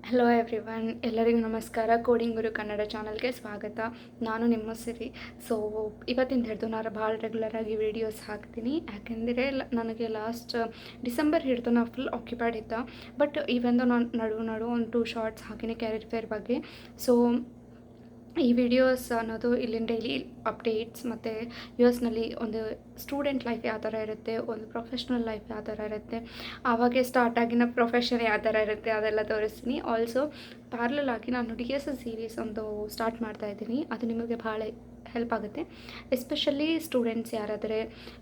Hello everyone, ಎಲ್ಲರಿಗೂ ನಮಸ್ಕಾರ. Coding ಗುರು ಕನ್ನಡ ಚಾನಲ್ಗೆ ಸ್ವಾಗತ. ನಾನು ನಿಮ್ಮ ಸಿರಿ. ಸೊ ಇವತ್ತಿಂದ ಹಿಡಿದು ನಾನು ಭಾಳ ರೆಗ್ಯುಲರಾಗಿ ವೀಡಿಯೋಸ್ ಹಾಕ್ತೀನಿ. ಯಾಕೆಂದರೆ ನನಗೆ ಲಾಸ್ಟ್ ಡಿಸೆಂಬರ್ ಹಿಡಿದು ನಾನು ಫುಲ್ ಆಕ್ಯುಪೈಡ್ ಇದ್ದ. ಬಟ್ ಇವೆಂದು ನಾನು ನಡು ಒಂದು 2 ಶಾರ್ಟ್ಸ್ ಹಾಕಿನಿ ಕ್ಯಾರಿಯರ್ ಫೇರ್ ಬಗ್ಗೆ. ಸೊ ಈ ವಿಡಿಯೋಸ್ ಅನ್ನೋದು ಇಲ್ಲಿನ ಡೈಲಿ ಅಪ್ಡೇಟ್ಸ್ ಮತ್ತು US ಒಂದು ಸ್ಟೂಡೆಂಟ್ ಲೈಫ್ ಯಾವ ಥರ ಇರುತ್ತೆ, ಒಂದು ಪ್ರೊಫೆಷ್ನಲ್ ಲೈಫ್ ಯಾವ ಥರ ಇರುತ್ತೆ, ಆವಾಗೆ ಸ್ಟಾರ್ಟ್ ಆಗಿನ ಪ್ರೊಫೆಷನ್ ಯಾವ ಥರ ಇರುತ್ತೆ ಅದೆಲ್ಲ ತೋರಿಸ್ತೀನಿ. ಆಲ್ಸೋ ಪ್ಯಾರಲಲ್ ಆಗಿ ನಾನು DSS ಸೀರೀಸ್ ಒಂದು ಸ್ಟಾರ್ಟ್ ಮಾಡ್ತಾಯಿದ್ದೀನಿ. ಅದು ನಿಮಗೆ ಭಾಳ ಹೆಲ್ಪ್ ಆಗುತ್ತೆ. ಎಸ್ಪೆಷಲಿ ಸ್ಟೂಡೆಂಟ್ಸ್ ಯಾರಾದರೆ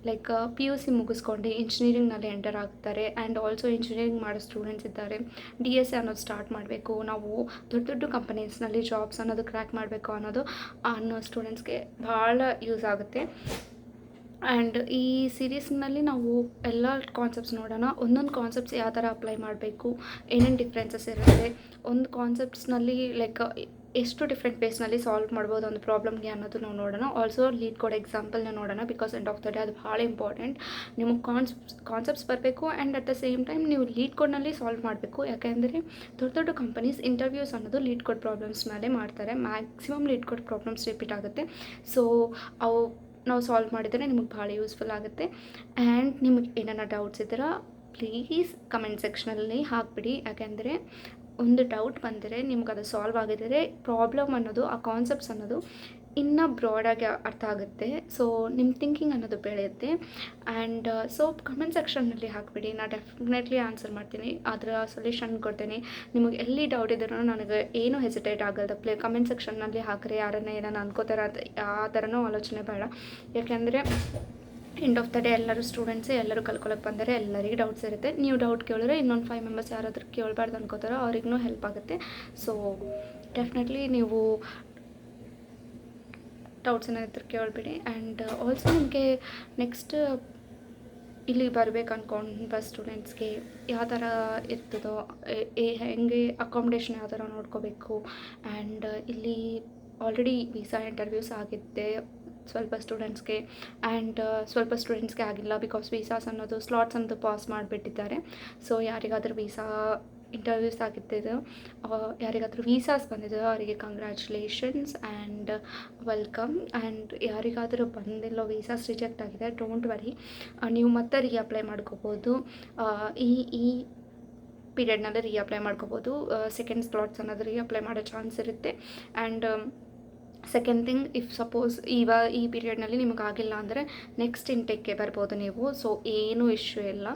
ಲೈಕ್ PUC ಮುಗಿಸ್ಕೊಂಡು ಇಂಜಿನಿಯರಿಂಗ್ನಲ್ಲಿ ಎಂಟರ್ ಆಗ್ತಾರೆ ಆ್ಯಂಡ್ ಆಲ್ಸೋ ಇಂಜಿನಿಯರಿಂಗ್ ಮಾಡೋ ಸ್ಟೂಡೆಂಟ್ಸ್ ಇದ್ದಾರೆ. DSA ಅನ್ನೋದು ಸ್ಟಾರ್ಟ್ ಮಾಡಬೇಕು, ನಾವು ದೊಡ್ಡ ಕಂಪನೀಸ್ನಲ್ಲಿ ಜಾಬ್ಸ್ ಅನ್ನೋದು ಕ್ರ್ಯಾಕ್ ಮಾಡಬೇಕು ಅನ್ನೋ ಸ್ಟೂಡೆಂಟ್ಸ್ಗೆ ಭಾಳ ಯೂಸ್ ಆಗುತ್ತೆ. ಆ್ಯಂಡ್ ಈ ಸೀರೀಸ್ನಲ್ಲಿ ನಾವು ಎಲ್ಲ ಕಾನ್ಸೆಪ್ಟ್ಸ್ ನೋಡೋಣ. ಒಂದೊಂದು ಕಾನ್ಸೆಪ್ಟ್ಸ್ ಯಾವ ಥರ ಅಪ್ಲೈ ಮಾಡಬೇಕು, ಏನೇನು ಡಿಫ್ರೆನ್ಸಸ್ ಇರುತ್ತೆ, ಒಂದು ಕಾನ್ಸೆಪ್ಟ್ಸ್ನಲ್ಲಿ ಲೈಕ್ ಎಷ್ಟು ಡಿಫ್ರೆಂಟ್ ಬೇಸ್ನಲ್ಲಿ ಸಾಲ್ವ್ ಮಾಡ್ಬೋದು ಒಂದು ಪ್ರಾಬ್ಲಮ್ಗೆ ಅನ್ನೋದು ನಾವು ನೋಡೋಣ. ಆಲ್ಸೋ ಲೀಡ್ ಕೋಡ್ ಎಕ್ಸಾಂಪಲ್ನ ನೋಡೋಣ. Because end of the day ಅದು ಭಾಳ ಇಂಪಾರ್ಟೆಂಟ್. ನಿಮಗೆ ಕಾನ್ಸೆಪ್ಟ್ಸ್ ಬರಬೇಕು and at the same time ನೀವು ಲೀಡ್ ಕೋಡ್ನಲ್ಲಿ ಸಾಲ್ವ್ ಮಾಡಬೇಕು. ಯಾಕೆಂದರೆ ದೊಡ್ಡ ಕಂಪನೀಸ್ ಇಂಟರ್ವ್ಯೂಸ್ ಅನ್ನೋದು ಲೀಡ್ ಕೋಡ್ ಪ್ರಾಬ್ಲಮ್ಸ್ ಮೇಲೆ ಮಾಡ್ತಾರೆ. Maximum lead code problems repeat ಆಗುತ್ತೆ. ಸೊ ಅವು ನಾವು ಸಾಲ್ವ್ ಮಾಡಿದರೆ ನಿಮಗೆ ಭಾಳ ಯೂಸ್ಫುಲ್ ಆಗುತ್ತೆ. ಆ್ಯಂಡ್ ನಿಮಗೆ ಏನಾರ ಡೌಟ್ಸ್ ಇದ್ದರೆ ಪ್ಲೀಸ್ ಕಮೆಂಟ್ ಸೆಕ್ಷನಲ್ಲಿ ಹಾಕಿಬಿಡಿ. ಯಾಕೆಂದರೆ ಒಂದು ಡೌಟ್ ಬಂದರೆ ನಿಮ್ಗೆ ಅದು ಸಾಲ್ವ್ ಆಗಿದ್ದರೆ ಪ್ರಾಬ್ಲಮ್ ಅನ್ನೋದು, ಆ ಕಾನ್ಸೆಪ್ಟ್ಸ್ ಅನ್ನೋದು ಇನ್ನೂ ಬ್ರಾಡಾಗಿ ಅರ್ಥ ಆಗುತ್ತೆ. ಸೊ ನಿಮ್ಮ ಥಿಂಕಿಂಗ್ ಅನ್ನೋದು ಬೆಳೆಯುತ್ತೆ. ಆ್ಯಂಡ್ ಸೊ ಕಮೆಂಟ್ ಸೆಕ್ಷನ್ನಲ್ಲಿ ಹಾಕಿಬಿಡಿ, ನಾನು ಡೆಫಿನೆಟ್ಲಿ ಆನ್ಸರ್ ಮಾಡ್ತೀನಿ, ಅದರ ಸೊಲ್ಯೂಷನ್ ಕೊಡ್ತೀನಿ. ನಿಮಗೆ ಎಲ್ಲಿ ಡೌಟ್ ಇದ್ರೂ ನನಗೆ ಏನೂ ಹೆಸಿಟೇಟ್ ಆಗೋದು. ಕಮೆಂಟ್ ಸೆಕ್ಷನ್ನಲ್ಲಿ ಹಾಕಿರಿ. ಯಾರನ್ನ ಏನಾರು ಅನ್ಕೋತಾರೆ ಅಂತ ಆ ಥರನೂ ಆಲೋಚನೆ ಬೇಡ. ಯಾಕೆಂದರೆ ಎಂಡ್ ಆಫ್ ದ ಡೇ ಎಲ್ಲರೂ ಸ್ಟೂಡೆಂಟ್ಸೇ, ಎಲ್ಲರೂ ಕಲ್ಕೊಳಕ್ಕೆ ಬಂದರೆ ಎಲ್ಲರಿಗೂ ಡೌಟ್ಸ್ ಇರುತ್ತೆ. ನೀವು ಡೌಟ್ ಕೇಳಿದ್ರೆ ಇನ್ನೊಂದು 5 ಮೆಂಬರ್ಸ್ ಯಾರಾದರೂ ಕೇಳಬಾರ್ದು ಅನ್ಕೋತಾರೋ ಅವ್ರಿಗೂ ಹೆಲ್ಪ್ ಆಗುತ್ತೆ. ಸೊ ಡೆಫಿನೆಟ್ಲಿ ನೀವು ಡೌಟ್ಸ್ ಏನಾದರೂ ಕೇಳಿಬಿಡಿ. ಆ್ಯಂಡ್ ಆಲ್ಸೋ ನಿಮಗೆ ನೆಕ್ಸ್ಟ್ ಇಲ್ಲಿ ಬರಬೇಕು ಅಂದ್ಕೊಂಡು ಸ್ಟೂಡೆಂಟ್ಸ್ಗೆ ಯಾವ ಥರ ಇರ್ತದೋ, ಹೆಂಗೆ ಅಕಾಮಿಡೇಷನ್ ಯಾವ ಥರ ನೋಡ್ಕೋಬೇಕು. ಆ್ಯಂಡ್ ಇಲ್ಲಿ ಆಲ್ರೆಡಿ ವೀಸಾ ಇಂಟರ್ವ್ಯೂಸ್ ಆಗಿದ್ದೆ ಸ್ವಲ್ಪ ಸ್ಟೂಡೆಂಟ್ಸ್ಗೆ, ಆ್ಯಂಡ್ ಸ್ವಲ್ಪ ಸ್ಟೂಡೆಂಟ್ಸ್ಗೆ ಆಗಿಲ್ಲ. ಬಿಕಾಸ್ ವೀಸಾಸ್ ಅನ್ನೋದು ಸ್ಲಾಟ್ಸ್ ಅನ್ನೋದು ಪಾಸ್ ಮಾಡಿಬಿಟ್ಟಿದ್ದಾರೆ. ಸೊ ಯಾರಿಗಾದರೂ ವೀಸಾ ಇಂಟರ್ವ್ಯೂಸ್ ಆಗಿದ್ದು, ಯಾರಿಗಾದರೂ ವೀಸಾಸ್ ಬಂದಿದೆ ಅವರಿಗೆ ಕಂಗ್ರ್ಯಾಚುಲೇಷನ್ಸ್ ಆ್ಯಂಡ್ ವೆಲ್ಕಮ್. ಆ್ಯಂಡ್ ಯಾರಿಗಾದರೂ ಬಂದಿಲ್ಲ, ವೀಸಾಸ್ ರಿಜೆಕ್ಟ್ ಆಗಿದೆ, ಡೋಂಟ್ ವರಿ, ನೀವು ಮತ್ತೆ ರೀಅಪ್ಲೈ ಮಾಡ್ಕೋಬೋದು. ಈ ಪೀರಿಯಡ್ನಲ್ಲಿ ರೀಅಪ್ಲೈ ಮಾಡ್ಕೋಬೋದು. ಸೆಕೆಂಡ್ ಸ್ಲಾಟ್ಸ್ ಅನ್ನೋದು ರೀಅಪ್ಲೈ ಮಾಡೋ ಚಾನ್ಸ್ ಇರುತ್ತೆ. And second thing, if suppose ಈ ಪೀರಿಯಡ್ನಲ್ಲಿ ನಿಮಗೆ ಆಗಿಲ್ಲ ಅಂದರೆ ನೆಕ್ಸ್ಟ್ ಇಂಟೇಕ್ಗೆ ಬರ್ಬೋದು ನೀವು. ಸೊ ಏನೂ ಇಶ್ಯೂ ಇಲ್ಲ.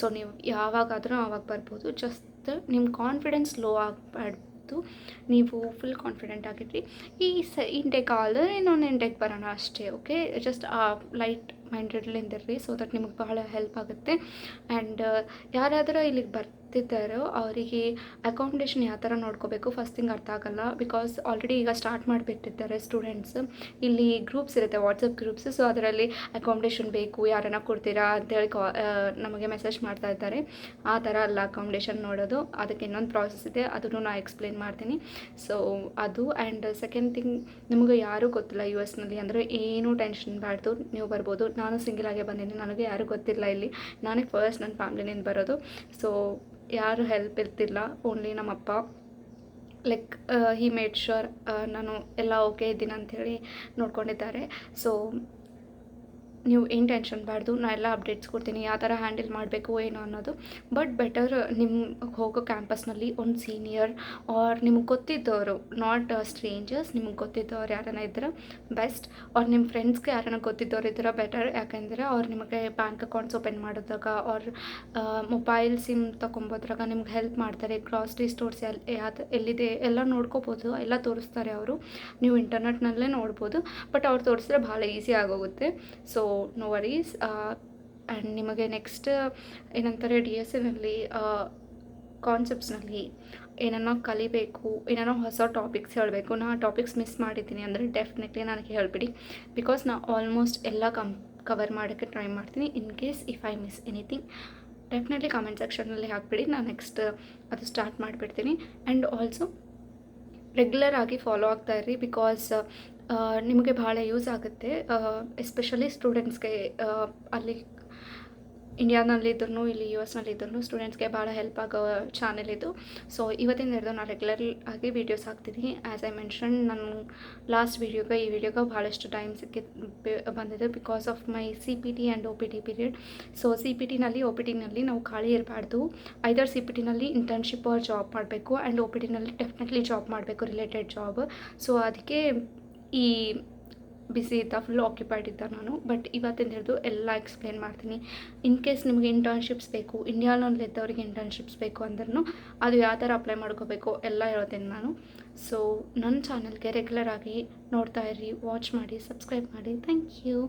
ಸೊ ನೀವು ಯಾವಾಗಾದರೂ ಆವಾಗ ಬರ್ಬೋದು. ಜಸ್ಟ್ ನಿಮ್ಮ ಕಾನ್ಫಿಡೆನ್ಸ್ ಲೋ ಆಗಬಾರ್ದು. ನೀವು ಫುಲ್ ಕಾನ್ಫಿಡೆಂಟ್ ಆಗಿರ್ರಿ. ಈ ಇಂಟೇಕ್ ಆದರೆ ಇನ್ನೊಂದು ಇಂಟೇಕ್ ಬರೋಣ ಅಷ್ಟೇ. ಓಕೆ, ಜಸ್ಟ್ ಲೈಟ್ ಮೈಂಡೆಡ್ಲಿಂದಿರ್ರಿ. ಸೊ ದಟ್ ನಿಮಗೆ ಬಹಳ ಹೆಲ್ಪ್ ಆಗುತ್ತೆ. ಆ್ಯಂಡ್ ಯಾರಾದರೂ ಇಲ್ಲಿಗೆ ಬರ್ತಿದ್ದಾರೋ ಅವರಿಗೆ ಅಕಾಮಿಡೇಷನ್ ಯಾವ ಥರ ನೋಡ್ಕೋಬೇಕು ಫಸ್ಟ್ ಥಿಂಗ್ ಅರ್ಥ ಆಗೋಲ್ಲ. ಬಿಕಾಸ್ ಆಲ್ರೆಡಿ ಈಗ ಸ್ಟಾರ್ಟ್ ಮಾಡಿಬಿಟ್ಟಿದ್ದಾರೆ ಸ್ಟೂಡೆಂಟ್ಸ್. ಇಲ್ಲಿ ಗ್ರೂಪ್ಸ್ ಇರುತ್ತೆ, ವಾಟ್ಸಪ್ ಗ್ರೂಪ್ಸ್. ಸೊ ಅದರಲ್ಲಿ ಅಕಾಮಿಡೇಷನ್ ಬೇಕು, ಯಾರನ್ನ ಕೊಡ್ತೀರಾ ಅಂತೇಳಿ ನಮಗೆ ಮೆಸೇಜ್ ಮಾಡ್ತಾ ಇದ್ದಾರೆ. ಆ ಥರ ಅಲ್ಲ ಅಕಾಮಿಡೇಷನ್ ನೋಡೋದು, ಅದಕ್ಕೆ ಇನ್ನೊಂದು ಪ್ರಾಸೆಸ್ ಇದೆ, ಅದನ್ನು ನಾನು ಎಕ್ಸ್ಪ್ಲೇನ್ ಮಾಡ್ತೀನಿ. ಸೊ ಅದು. ಆ್ಯಂಡ್ ಸೆಕೆಂಡ್ ಥಿಂಗ್, ನಿಮಗೆ ಯಾರೂ ಗೊತ್ತಿಲ್ಲ US ಅಂದರೆ ಏನೂ ಟೆನ್ಷನ್ ಬಾರ್ದು, ನೀವು ಬರ್ಬೋದು. ನಾನು ಸಿಂಗಲ್ ಆಗೇ ಬಂದಿದ್ದೀನಿ, ನನಗೆ ಯಾರೂ ಗೊತ್ತಿಲ್ಲ ಇಲ್ಲಿ. ನಾನೇ ಫಸ್ಟ್ ನನ್ನ ಫ್ಯಾಮ್ಲಿನಿಂದ ಬರೋದು. ಸೊ ಯಾರು ಹೆಲ್ಪ್ ಇರ್ತಿಲ್ಲ, ಓನ್ಲಿ ನಮ್ಮಪ್ಪ. ಲೈಕ್ ಹಿ ಮೇಡ್ ಶ್ಯೂರ್ ನಾನು ಎಲ್ಲ ಓಕೆ ಇದ್ದೀನಿ ಅಂಥೇಳಿ ನೋಡ್ಕೊಂಡಿದ್ದಾರೆ. ಸೊ ನೀವು ಏನು ಟೆನ್ಷನ್ ಬಾರ್ದು, ನಾನು ಎಲ್ಲ ಅಪ್ಡೇಟ್ಸ್ ಕೊಡ್ತೀನಿ, ಯಾವ ಥರ ಹ್ಯಾಂಡಲ್ ಮಾಡಬೇಕು ಏನು ಅನ್ನೋದು. ಬಟ್ ಬೆಟರ್ ನಿಮ್ಮ ಹೋಗೋ ಕ್ಯಾಂಪಸ್ನಲ್ಲಿ ಒಂದು ಸೀನಿಯರ್ ಆರ್ ನಿಮಗೆ ಗೊತ್ತಿದ್ದವರು, ನಾಟ್ ಸ್ಟ್ರೇಂಜರ್ಸ್, ನಿಮಗೆ ಗೊತ್ತಿದ್ದವ್ರು ಯಾರನ್ನ ಇದ್ರೆ ಬೆಸ್ಟ್. ಆರ್ ನಿಮ್ಮ ಫ್ರೆಂಡ್ಸ್ಗೆ ಯಾರನ್ನ ಗೊತ್ತಿದ್ದವ್ರು ಇದ್ರೆ ಬೆಟರ್. ಯಾಕೆಂದರೆ ಅವ್ರು ನಿಮಗೆ ಬ್ಯಾಂಕ್ ಅಕೌಂಟ್ಸ್ ಓಪನ್ ಮಾಡೋದಾಗ ಆರ್ ಮೊಬೈಲ್ ಸಿಮ್ ತೊಗೊಬೋದ್ರಾಗ ನಿಮ್ಗೆ ಹೆಲ್ಪ್ ಮಾಡ್ತಾರೆ. ಗ್ರಾಸರಿ ಸ್ಟೋರ್ಸ್ ಎಲ್ಲಿದೆ ಎಲ್ಲ ನೋಡ್ಕೋಬೋದು, ಎಲ್ಲ ತೋರಿಸ್ತಾರೆ ಅವರು. ನೀವು ಇಂಟರ್ನೆಟ್ನಲ್ಲೇ ನೋಡ್ಬೋದು. ಬಟ್ ಅವ್ರು ತೋರಿಸಿದ್ರೆ ಭಾಳ ಈಸಿ ಆಗೋಗುತ್ತೆ. So no worries. ಆ್ಯಂಡ್ ನಿಮಗೆ ನೆಕ್ಸ್ಟ್ ಏನಂತಾರೆ, DSAನಲ್ಲಿ ಕಾನ್ಸೆಪ್ಟ್ಸ್ನಲ್ಲಿ ಏನನ್ನ ಕಲಿಬೇಕು, ಏನೋ ಹೊಸ ಟಾಪಿಕ್ಸ್ ಹೇಳಬೇಕು. ನಾ ಟಾಪಿಕ್ಸ್ ಮಿಸ್ ಮಾಡಿದ್ದೀನಿ ಅಂದರೆ ಡೆಫಿನೆಟ್ಲಿ ನನಗೆ ಹೇಳಿಬಿಡಿ. ಬಿಕಾಸ್ ನಾ ಆಲ್ಮೋಸ್ಟ್ ಎಲ್ಲ ಕವರ್ ಮಾಡೋಕ್ಕೆ ಟ್ರೈ ಮಾಡ್ತೀನಿ. In case if I miss anything definitely comment ಸೆಕ್ಷನಲ್ಲಿ ಹಾಕಿಬಿಡಿ, ನಾನು ನೆಕ್ಸ್ಟ್ ಅದು ಸ್ಟಾರ್ಟ್ ಮಾಡಿಬಿಡ್ತೀನಿ. ಆ್ಯಂಡ್ ಆಲ್ಸೋ ರೆಗ್ಯುಲರ್ ಆಗಿ ಫಾಲೋ ಆಗ್ತಾ ಇರ್ರಿ. ಬಿಕಾಸ್ ನಿಮಗೆ ಭಾಳ ಯೂಸ್ ಆಗುತ್ತೆ. ಎಸ್ಪೆಷಲಿ ಸ್ಟೂಡೆಂಟ್ಸ್ಗೆ ಅಲ್ಲಿ ಇಂಡಿಯಾನಲ್ಲಿದ್ರೂ ಇಲ್ಲಿ ಯು ಎಸ್ನಲ್ಲಿದ್ರೂ ಸ್ಟೂಡೆಂಟ್ಸ್ಗೆ ಭಾಳ ಹೆಲ್ಪ್ ಆಗೋ ಚಾನೆಲ್ ಇದು. ಸೊ ಇವತ್ತಿನ ಹಿಡಿದು ನಾನು ರೆಗ್ಯುಲರ್ ಆಗಿ ವೀಡಿಯೋಸ್ ಹಾಕ್ತಿದ್ದೀನಿ. ಆ್ಯಸ್ ಐ ಮೆನ್ಷನ್, ನಾನು ಲಾಸ್ಟ್ ವೀಡಿಯೋಗೆ ಈ ವಿಡಿಯೋಗೆ ಭಾಳಷ್ಟು ಟೈಮ್ ಬಂದಿದೆ because of my C P T and O P T period. So C P ಟಿನಲ್ಲಿ ಒ ಪಿ ಟಿನಲ್ಲಿ ನಾವು ಖಾಲಿ ಇರಬಾರ್ದು. ಐದರ್ ಸಿ ಪಿ ಟಿನಲ್ಲಿ ಇಂಟರ್ನ್ಶಿಪ್ ಆರ್ ಜಾಬ್ ಮಾಡಬೇಕು ಆ್ಯಂಡ್ ಒ ಪಿ ಟಿನಲ್ಲಿ ಡೆಫಿನೆಟ್ಲಿ ಜಾಬ್ ಮಾಡಬೇಕು, ರಿಲೇಟೆಡ್ ಜಾಬ್. ಸೊ ಅದಕ್ಕೆ ಈ ಬಿಸಿ ಇದ್ದ ಫುಲ್ ಆಕ್ಯುಪೈಡ್ ಇದ್ದ ನಾನು. ಬಟ್ ಇವತ್ತಿನ ಹಿಡಿದು ಎಲ್ಲ ಎಕ್ಸ್ಪ್ಲೇನ್ ಮಾಡ್ತೀನಿ. ಇನ್ ಕೇಸ್ ನಿಮಗೆ ಇಂಟರ್ನ್ಶಿಪ್ಸ್ ಬೇಕು, ಇಂಡಿಯಾನಲ್ಲಿದ್ದವ್ರಿಗೆ ಇಂಟರ್ನ್ಶಿಪ್ಸ್ ಬೇಕು ಅಂದ್ರೂ ಅದು ಯಾವ ಥರ ಅಪ್ಲೈ ಮಾಡ್ಕೋಬೇಕು ಎಲ್ಲ ಹೇಳ್ತೀನಿ ನಾನು. ಸೊ ನನ್ನ ಚಾನಲ್ಗೆ ರೆಗ್ಯುಲರ್ ಆಗಿ ನೋಡ್ತಾ ಇರಿ, ವಾಚ್ ಮಾಡಿ, ಸಬ್ಸ್ಕ್ರೈಬ್ ಮಾಡಿ. Thank you.